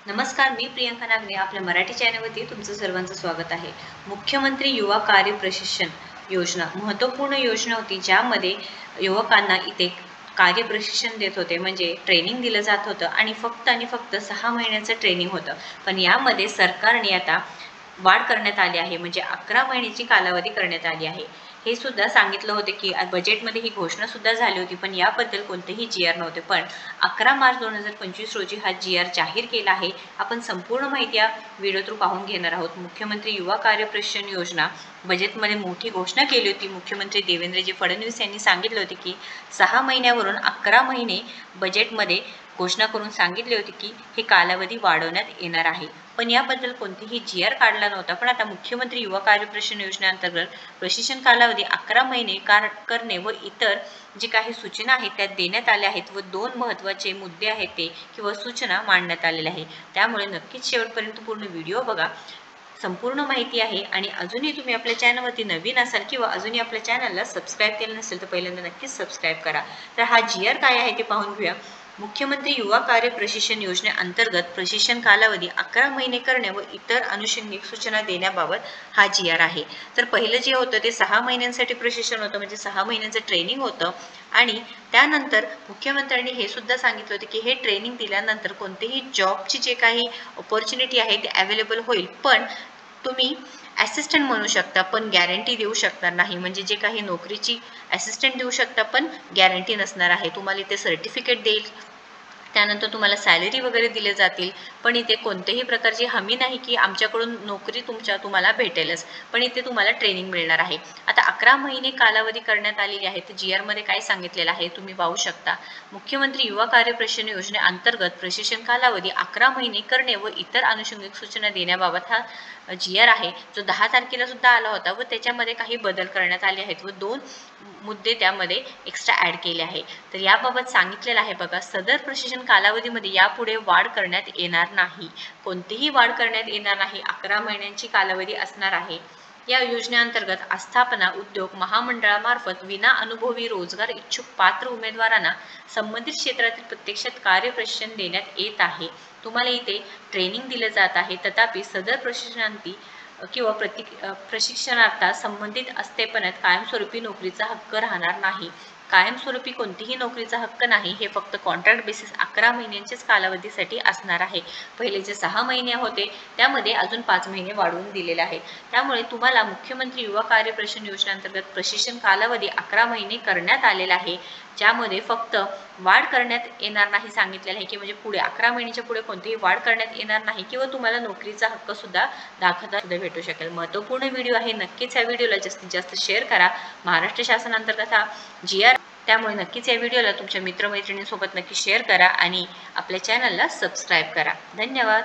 नमस्कार, मी प्रियंका नागने आपल्या मराठी चॅनलवरती तुमचं सर्वांचं स्वागत आहे। मुख्यमंत्री युवा कार्य प्रशिक्षण योजना महत्त्वपूर्ण योजना होती, ज्यामध्ये युवकांना इथे कार्य प्रशिक्षण देत होते, म्हणजे ट्रेनिंग दिलं जात होतं आणि फक्त 6 महिन्याचं ट्रेनिंग होतं। पण यामध्ये सरकारने आता वाढ करण्यात आली आहे, म्हणजे 11 महिन्याची कालावधी करण्यात आली आहे। हे सुद्धा सांगितलं होते की बजेटमध्ये ही घोषणा सुद्धा झाली होती, पण याबद्दल कोणतेही जी-आर नव्हते। पण 11 मार्च 2025 रोजी हा जी-आर जाहीर केला आहे। आपण संपूर्ण माहिती या व्हिडिओ थ्रू पाहून घेणार आहोत। मुख्यमंत्री युवा कार्य प्रशिक्षण योजना बजेटमध्ये मोठी घोषणा केली होती। मुख्यमंत्री देवेंद्रजी फडणवीस यांनी सांगितले होते की 6 महिन्यावरून 11 महिने बजेटमध्ये घोषणा करून सांगितले होते की हे कालावधी वाढवण्यात येणार आहे। पण याबद्दल कोणतीही जी-आर काढला नव्हता। पण आता मुख्यमंत्री युवा कार्य प्रशिक्षण योजनेअंतर्गत प्रशिक्षण कालावधी 11 महिने करणे व इतर जी काही सूचना आहेत त्या देण्यात आल्या आहेत व 2 महत्त्वाचे मुद्दे आहेत ते किंवा सूचना मांडण्यात आलेल्या आहे। त्यामुळे नक्कीच शेवटपर्यंत पूर्ण व्हिडिओ बघा, संपूर्ण माहिती आहे। आणि अजूनही तुम्ही आपल्या चॅनलवरती नवीन असाल किंवा अजूनही आपल्या चॅनलला सबस्क्राईब केलं नसेल तर पहिल्यांदा नक्कीच सबस्क्राईब करा। तर हा जी-आर काय आहे ते पाहून घेऊया। मुख्यमंत्री युवा कार्य प्रशिक्षण योजनेअंतर्गत प्रशिक्षण कालावधी 11 महिने करणे व इतर अनुषंगिक सूचना देण्याबाबत हा जी-आर आहे। तर पहिलं जे होतं ते 6 महिन्यांसाठी प्रशिक्षण होतं, म्हणजे 6 महिन्यांचं ट्रेनिंग होतं। आणि त्यानंतर मुख्यमंत्र्यांनी हे सुद्धा सांगितलं होतं की हे ट्रेनिंग दिल्यानंतर कोणतेही जॉबची जे काही अपॉर्च्युनिटी आहे ते अवेलेबल होईल, पण तुम्ही असिस्टंट म्हणू शकता पण गॅरंटी देऊ शकणार नाही। म्हणजे जे काही नोकरीची असिस्टंट देऊ शकता पण गॅरंटी नसणार आहे। तुम्हाला इथे सर्टिफिकेट देईल, त्यानंतर तुम्हाला सॅलरी वगैरे दिले जातील, पण इथे कोणत्याही प्रकारची हमी नाही की आमच्याकडून नोकरी तुम्हाला भेटेलच, पण इथे तुम्हाला ट्रेनिंग मिळणार आहे। आता 11 महिने कालावधी करण्यात आलेली आहे। तर जी-आरमध्ये काय सांगितलेलं आहे तुम्ही पाहू शकता। मुख्यमंत्री युवा कार्य प्रशिक्षण योजनेअंतर्गत प्रशिक्षण कालावधी 11 महिने करणे व इतर अनुषंगिक सूचना देण्याबाबत हा जी-आर आहे, जो 10 तारखेला सुद्धा आला होता व त्याच्यामध्ये काही बदल करण्यात आले आहेत व 2 मुद्दे त्यामध्ये एक्स्ट्रा ॲड केले आहे। तर याबाबत सांगितलेलं आहे बघा, सदर प्रशिक्षण कालावधीमध्ये यापुढे वाढ करण्यात येणार नाही। कोणतीही वाढ करण्यात येणार नाही, 11 महिन्यांची कालावधी असणार आहे। या योजनेअंतर्गत आस्थापना उद्योग महामंडळामार्फत विना अनुभवी रोजगार इच्छुक पात्र उमेदवारांना संबंधित क्षेत्रातील प्रत्यक्षात कार्य प्रशिक्षण देण्यात येत आहे। तुम्हाला इथे ट्रेनिंग दिलं जात आहे, तथापि सदर प्रशिक्षणार्थी किंवा प्रशिक्षणार्थास संबंधित आस्थापनात कायमस्वरूपी नोकरीचा हक्क राहणार नाही। कायमस्वरूपी कोणतीही नोकरीचा हक्क नाही, हे फक्त कॉन्ट्रॅक्ट बेसिस 11 महिन्यांच्याच कालावधीसाठी असणार आहे। पहिले जे 6 महिने होते त्यामध्ये अजून 5 महिने वाढवून दिलेले आहेत। त्यामुळे तुम्हाला मुख्यमंत्री युवा कार्य प्रशिक्षण योजनेअंतर्गत प्रशिक्षण कालावधी 11 महिने करण्यात आलेला आहे, ज्यामध्ये फक्त वाढ करण्यात येणार नाही सांगितलेलं आहे की म्हणजे पुढे 11 महिन्याच्या पुढे कोणतीही वाढ करण्यात येणार नाही किंवा तुम्हाला नोकरीचा हक्क सुद्धा दाखवता भेटू शकेल। महत्त्वपूर्ण व्हिडिओ आहे, नक्कीच या व्हिडिओला जास्तीत जास्त शेअर करा। महाराष्ट्र शासनाअंतर्गत हा जी-आर, त्यामुळे नक्कीच या व्हिडिओला तुमच्या मित्रमैत्रिणींसोबत नक्की शेअर करा आणि आपल्या चॅनलला सबस्क्राईब करा। धन्यवाद।